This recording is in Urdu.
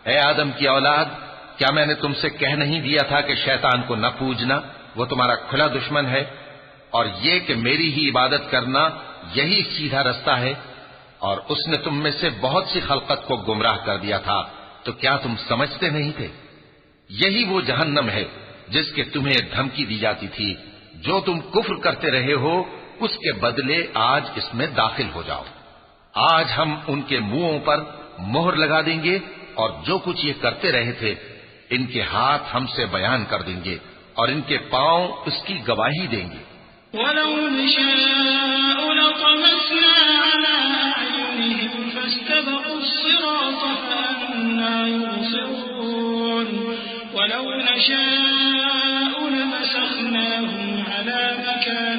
اے آدم کی اولاد، کیا میں نے تم سے کہہ نہیں دیا تھا کہ شیطان کو نہ پوجنا، وہ تمہارا کھلا دشمن ہے، اور یہ کہ میری ہی عبادت کرنا یہی سیدھا رستہ ہے؟ اور اس نے تم میں سے بہت سی خلقت کو گمراہ کر دیا تھا، تو کیا تم سمجھتے نہیں تھے؟ یہی وہ جہنم ہے جس کے تمہیں دھمکی دی جاتی تھی، جو تم کفر کرتے رہے ہو اس کے بدلے آج اس میں داخل ہو جاؤ۔ آج ہم ان کے منہوں پر مہر لگا دیں گے، اور جو کچھ یہ کرتے رہے تھے ان کے ہاتھ ہم سے بیان کر دیں گے، اور ان کے پاؤں اس کی گواہی دیں گے۔ وَلَوْ نَشَاءُ لَطَمَسْنَا عَلَىٰ أَعْيُنِهِمْ فَاسْتَبَقُوا الصِّرَاطَ فَأَنَّىٰ يُبْصِرُونَ وَلَوْ نَشَاءُ لَمَسَخْنَاهُمْ عَلَىٰ مَكَانِهِمْ